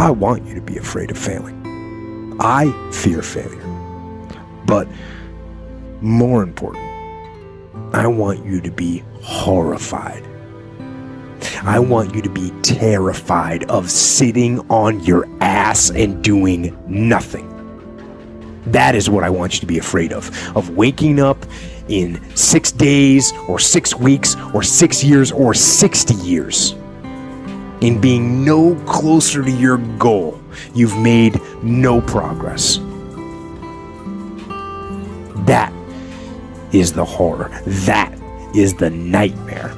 I want you to be afraid of failing. I fear failure. But more important, I want you to be horrified. I want you to be terrified of sitting on your ass and doing nothing. That is what I want you to be afraid of waking up in 6 days or 6 weeks or 6 years or 60 years and being no closer to your goal. You've made no progress. That is the horror. That is the nightmare.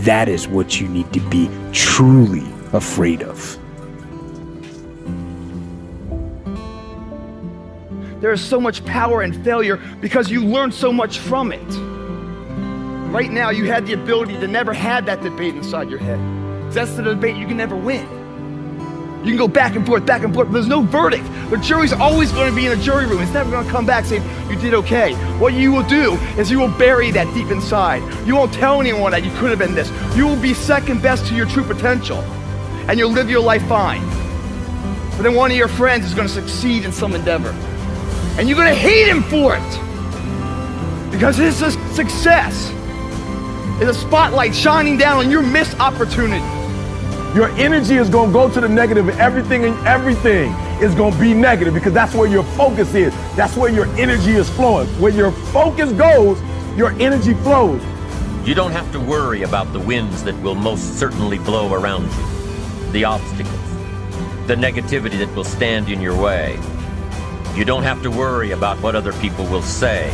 That is what you need to be truly afraid of. There is so much power in failure because you learn so much from it. Right now, you had the ability to never have that debate inside your head. That's the debate you can never win. You can go back and forth, but there's no verdict. The jury's always going to be in a jury room. It's never going to come back saying, you did okay. What you will do is you will bury that deep inside. You won't tell anyone that you could have been this. You will be second best to your true potential. And you'll live your life fine. But then one of your friends is going to succeed in some endeavor. And you're going to hate him for it. Because his success is a spotlight shining down on your missed opportunity. Your energy is going to go to the negative, and everything is going to be negative because that's where your focus is. That's where your energy is flowing. Where your focus goes, your energy flows. You don't have to worry about the winds that will most certainly blow around you, the obstacles, the negativity that will stand in your way. You don't have to worry about what other people will say.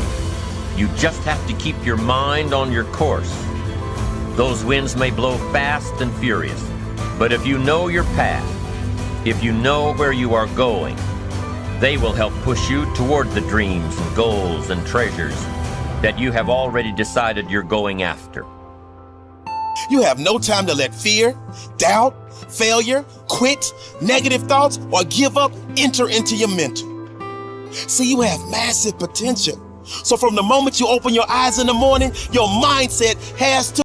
You just have to keep your mind on your course. Those winds may blow fast and furious, but if you know your path, if you know where you are going, they will help push you toward the dreams and goals and treasures that you have already decided you're going after. You have no time to let fear, doubt, failure, quit, negative thoughts, or give up enter into your mental. See, you have massive potential. So from the moment you open your eyes in the morning, your mindset has to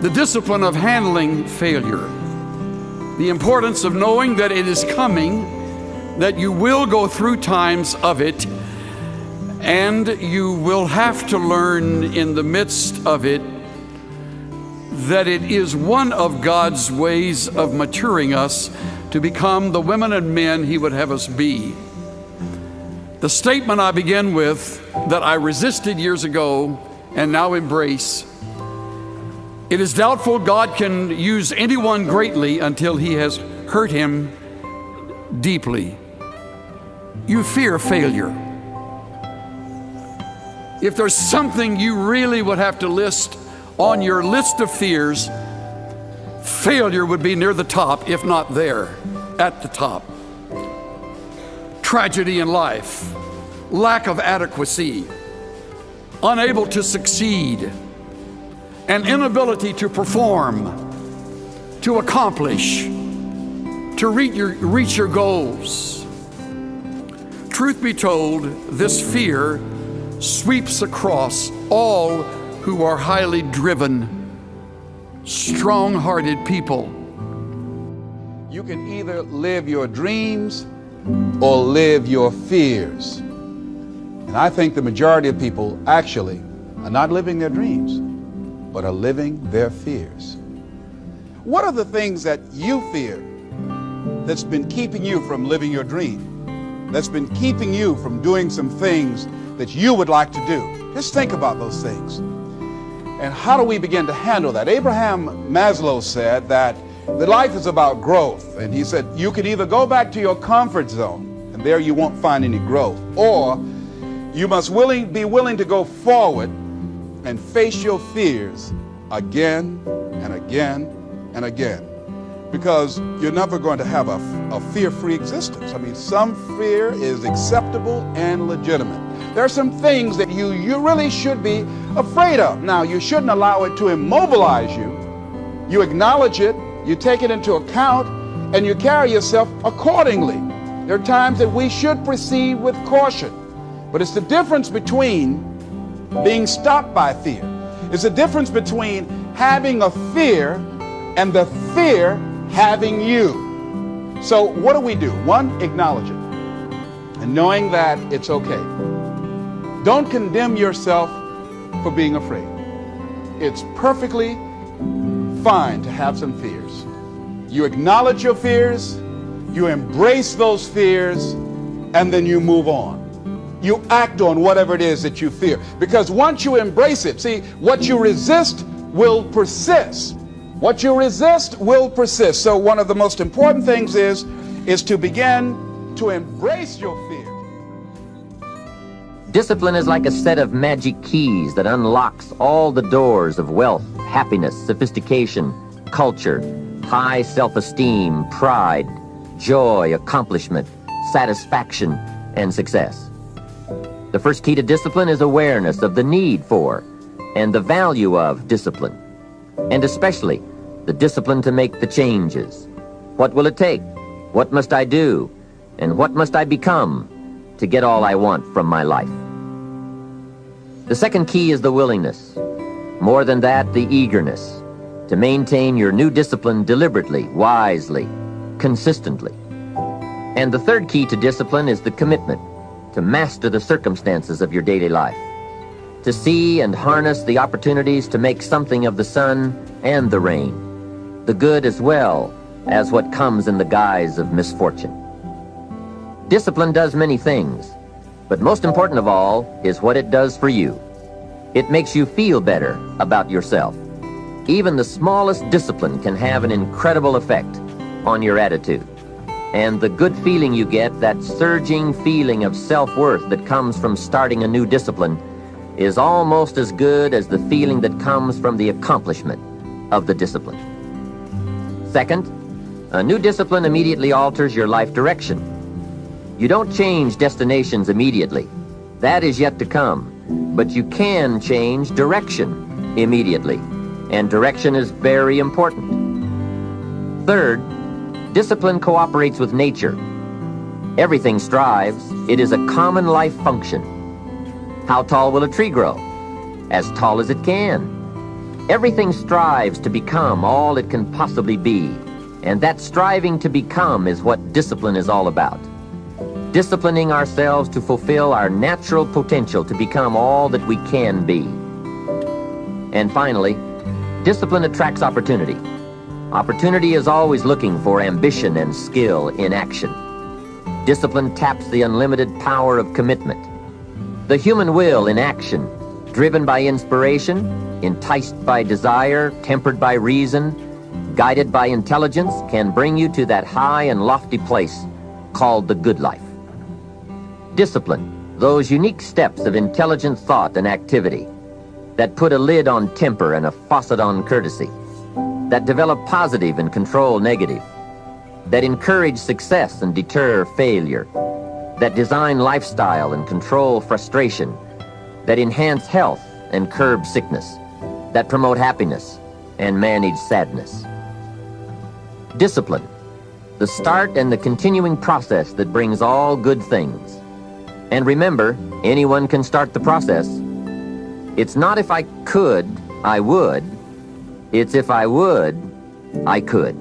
the discipline of handling failure, the importance of knowing that it is coming, that you will go through times of it, and you will have to learn in the midst of it that it is one of God's ways of maturing us to become the women and men He would have us be. The statement I begin with that I resisted years ago and now embrace: it is doubtful God can use anyone greatly until He has hurt him deeply. You fear failure. If there's something you really would have to list on your list of fears, failure would be near the top, if not there, at the top. Tragedy in life, lack of adequacy, unable to succeed, an inability to perform, to accomplish, to reach your goals. Truth be told, this fear sweeps across all who are highly driven, strong-hearted people. You can either live your dreams or live your fears. And I think the majority of people actually are not living their dreams, but are living their fears. What are the things that you fear that's been keeping you from living your dream? That's been keeping you from doing some things that you would like to do? Just think about those things. And how do we begin to handle that? Abraham Maslow said that the life is about growth. And he said you could either go back to your comfort zone, and there you won't find any growth, or you must be willing to go forward and face your fears again and again and again, because you're never going to have a fear-free existence. I mean, some fear is acceptable and legitimate. There are some things that you really should be afraid of. Now, you shouldn't allow it to immobilize you. You acknowledge it, you take it into account, and you carry yourself accordingly. There are times that we should proceed with caution, but it's the difference between being stopped by fear. It's the difference between having a fear and the fear having you. So what do we do? One, acknowledge it, and knowing that it's okay. Don't condemn yourself for being afraid. It's perfectly fine to have some fears. You acknowledge your fears, you embrace those fears, and then you move on. You act on whatever it is that you fear. Because once you embrace it, see, what you resist will persist. What you resist will persist. So one of the most important things is to begin to embrace your fear. Discipline is like a set of magic keys that unlocks all the doors of wealth, happiness, sophistication, culture, high self-esteem, pride, joy, accomplishment, satisfaction, and success. The first key to discipline is awareness of the need for and the value of discipline, and especially the discipline to make the changes. What will it take? What must I do? And what must I become to get all I want from my life? The second key is the willingness. More than that, the eagerness to maintain your new discipline deliberately, wisely, consistently. And the third key to discipline is the commitment to master the circumstances of your daily life, to see and harness the opportunities to make something of the sun and the rain, the good as well as what comes in the guise of misfortune. Discipline does many things, but most important of all is what it does for you. It makes you feel better about yourself. Even the smallest discipline can have an incredible effect on your attitude. And the good feeling you get, that surging feeling of self-worth that comes from starting a new discipline, is almost as good as the feeling that comes from the accomplishment of the discipline. Second, a new discipline immediately alters your life direction. You don't change destinations immediately. That is yet to come. But you can change direction immediately. And direction is very important. Third, discipline cooperates with nature. Everything strives. It is a common life function. How tall will a tree grow? As tall as it can. Everything strives to become all it can possibly be. And that striving to become is what discipline is all about. Disciplining ourselves to fulfill our natural potential to become all that we can be. And finally, discipline attracts opportunity. Opportunity is always looking for ambition and skill in action. Discipline taps the unlimited power of commitment. The human will in action, driven by inspiration, enticed by desire, tempered by reason, guided by intelligence, can bring you to that high and lofty place called the good life. Discipline, those unique steps of intelligent thought and activity that put a lid on temper and a faucet on courtesy, that develop positive and control negative, that encourage success and deter failure, that design lifestyle and control frustration, that enhance health and curb sickness, that promote happiness and manage sadness. Discipline, the start and the continuing process that brings all good things. And remember, anyone can start the process. It's not if I could, I would. It's if I would, I could.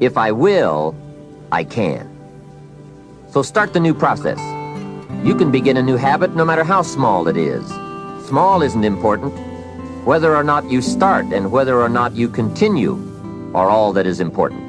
If I will, I can. So start the new process. You can begin a new habit no matter how small it is. Small isn't important. Whether or not you start and whether or not you continue are all that is important.